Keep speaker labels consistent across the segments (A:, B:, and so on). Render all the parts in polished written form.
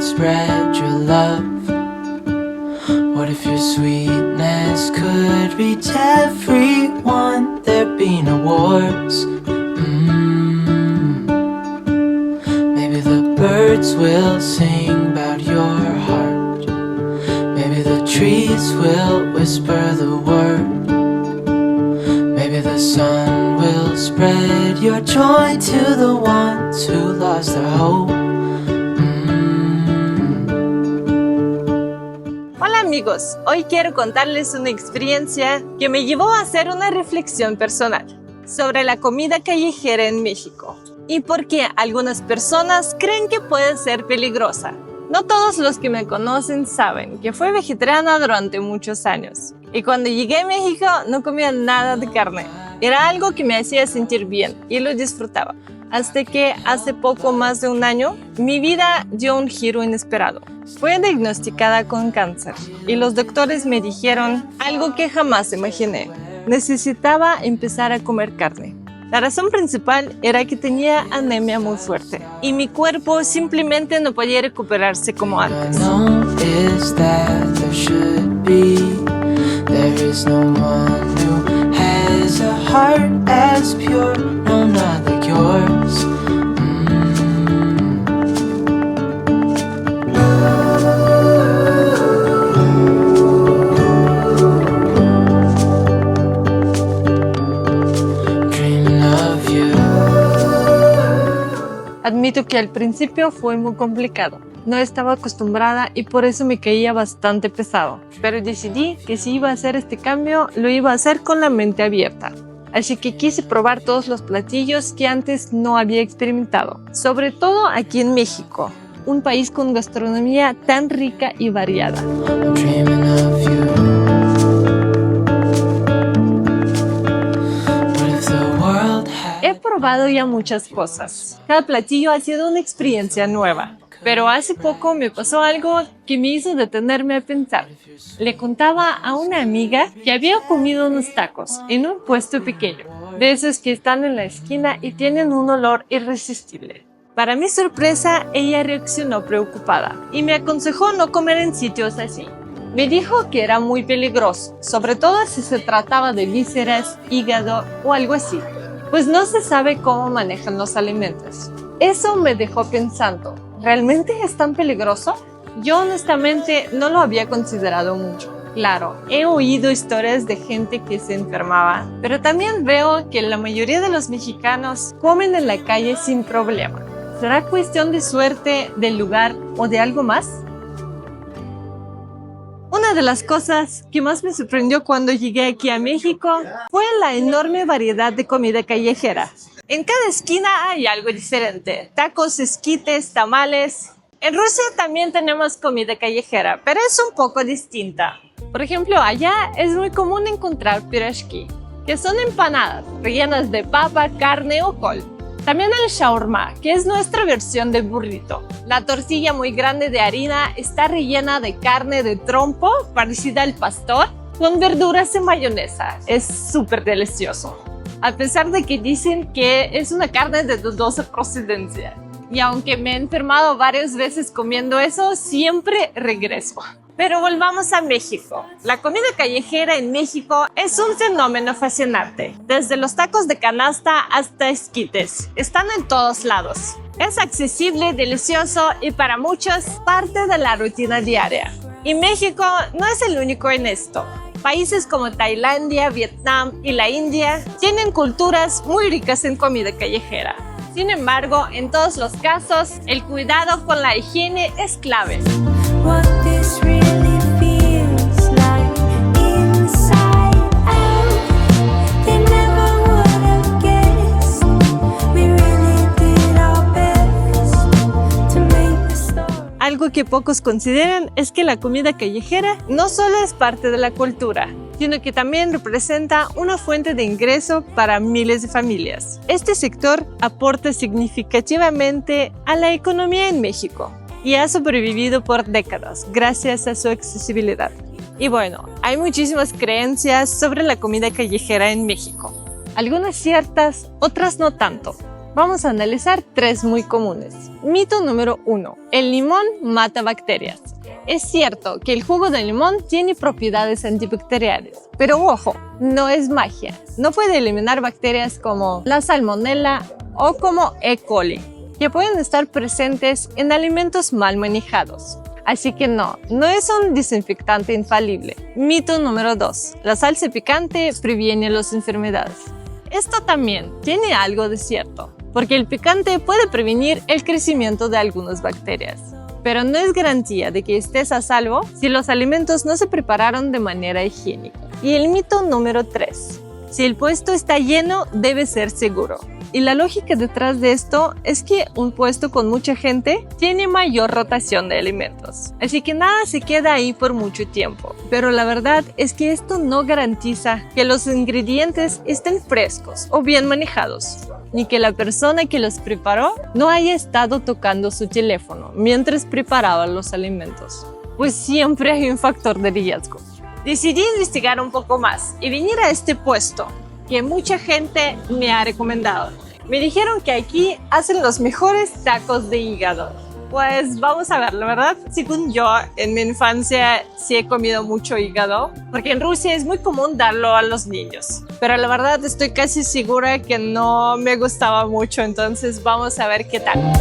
A: spread your love? What if your sweetness could reach everyone? There'd be no wars. Maybe the birds will sing about your heart. Maybe the trees will whisper the word. Maybe the sun will spread your joy to the ones who lost their hope.
B: Hola amigos, hoy quiero contarles una experiencia que me llevó a hacer una reflexión personal sobre la comida callejera en México y por qué algunas personas creen que puede ser peligrosa. No todos los que me conocen saben que fui vegetariana durante muchos años y cuando llegué a México no comía nada de carne. Era algo que me hacía sentir bien y lo disfrutaba. Hasta que hace poco más de un año, mi vida dio un giro inesperado. Fui diagnosticada con cáncer y los doctores me dijeron algo que jamás imaginé. Necesitaba empezar a comer carne. La razón principal era que tenía anemia muy fuerte y mi cuerpo simplemente no podía recuperarse como antes. Admito que al principio fue muy complicado. No estaba acostumbrada y por eso me caía bastante pesado. Pero decidí que si iba a hacer este cambio, lo iba a hacer con la mente abierta. Así que quise probar todos los platillos que antes no había experimentado. Sobre todo aquí en México, un país con gastronomía tan rica y variada. He probado ya muchas cosas. Cada platillo ha sido una experiencia nueva. Pero hace poco me pasó algo que me hizo detenerme a pensar. Le contaba a una amiga que había comido unos tacos en un puesto pequeño, de esos que están en la esquina y tienen un olor irresistible. Para mi sorpresa, ella reaccionó preocupada y me aconsejó no comer en sitios así. Me dijo que era muy peligroso, sobre todo si se trataba de vísceras, hígado o algo así, pues no se sabe cómo manejan los alimentos. Eso me dejó pensando, ¿realmente es tan peligroso? Yo honestamente no lo había considerado mucho. Claro, he oído historias de gente que se enfermaba, pero también veo que la mayoría de los mexicanos comen en la calle sin problema. ¿Será cuestión de suerte, del lugar o de algo más? Una de las cosas que más me sorprendió cuando llegué aquí a México fue la enorme variedad de comida callejera. En cada esquina hay algo diferente. Tacos, esquites, tamales. En Rusia también tenemos comida callejera, pero es un poco distinta. Por ejemplo, allá es muy común encontrar pirashki, que son empanadas rellenas de papa, carne o col. También el shawarma, que es nuestra versión de burrito. La tortilla muy grande de harina está rellena de carne de trompo, parecida al pastor, con verduras y mayonesa. Es súper delicioso, a pesar de que dicen que es una carne de dudosa procedencia. Y aunque me he enfermado varias veces comiendo eso, siempre regreso. Pero volvamos a México. La comida callejera en México es un fenómeno fascinante. Desde los tacos de canasta hasta esquites. Están en todos lados. Es accesible, delicioso y para muchos parte de la rutina diaria. Y México no es el único en esto. Países como Tailandia, Vietnam y la India tienen culturas muy ricas en comida callejera. Sin embargo, en todos los casos, el cuidado con la higiene es clave. Algo que pocos consideran es que la comida callejera no solo es parte de la cultura, sino que también representa una fuente de ingreso para miles de familias. Este sector aporta significativamente a la economía en México y ha sobrevivido por décadas gracias a su accesibilidad. Y bueno, hay muchísimas creencias sobre la comida callejera en México. Algunas ciertas, otras no tanto. Vamos a analizar 3 muy comunes. Mito número 1. El limón mata bacterias. Es cierto que el jugo de limón tiene propiedades antibacteriales, pero ojo, no es magia. No puede eliminar bacterias como la salmonela o como E. coli, que pueden estar presentes en alimentos mal manejados. Así que no es un desinfectante infalible. Mito número 2. La salsa picante previene las enfermedades. Esto también tiene algo de cierto, porque el picante puede prevenir el crecimiento de algunas bacterias. Pero no es garantía de que estés a salvo si los alimentos no se prepararon de manera higiénica. Y el mito número 3. Si el puesto está lleno, debe ser seguro. Y la lógica detrás de esto es que un puesto con mucha gente tiene mayor rotación de alimentos. Así que nada se queda ahí por mucho tiempo. Pero la verdad es que esto no garantiza que los ingredientes estén frescos o bien manejados, ni que la persona que los preparó no haya estado tocando su teléfono mientras preparaba los alimentos. Pues siempre hay un factor de riesgo. Decidí investigar un poco más y venir a este puesto que mucha gente me ha recomendado. Me dijeron que aquí hacen los mejores tacos de hígado. Pues vamos a ver, la verdad, según yo, en mi infancia sí he comido mucho hígado, porque en Rusia es muy común darlo a los niños. Pero la verdad estoy casi segura que no me gustaba mucho, entonces vamos a ver qué tal.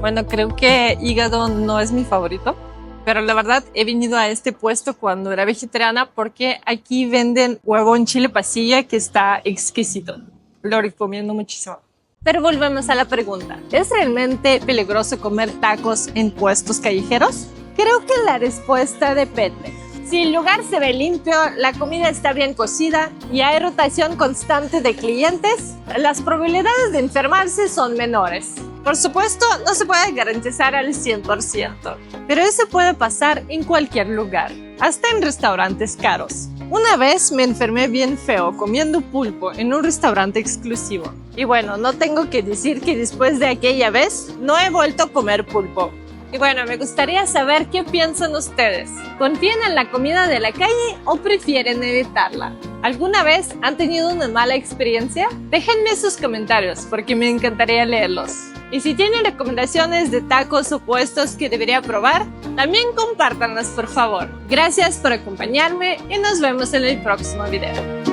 B: Bueno, creo que hígado no es mi favorito, pero la verdad he venido a este puesto cuando era vegetariana porque aquí venden huevo en chile pasilla que está exquisito. Lo recomiendo muchísimo. Pero volvemos a la pregunta. ¿Es realmente peligroso comer tacos en puestos callejeros? Creo que la respuesta depende. Si el lugar se ve limpio, la comida está bien cocida y hay rotación constante de clientes, las probabilidades de enfermarse son menores. Por supuesto, no se puede garantizar al 100%, pero eso puede pasar en cualquier lugar, hasta en restaurantes caros. Una vez me enfermé bien feo comiendo pulpo en un restaurante exclusivo. Y bueno, no tengo que decir que después de aquella vez no he vuelto a comer pulpo. Y bueno, me gustaría saber qué piensan ustedes. ¿Confían en la comida de la calle o prefieren evitarla? ¿Alguna vez han tenido una mala experiencia? Déjenme sus comentarios porque me encantaría leerlos. Y si tienen recomendaciones de tacos o puestos que debería probar, también compártanlas por favor. Gracias por acompañarme y nos vemos en el próximo video.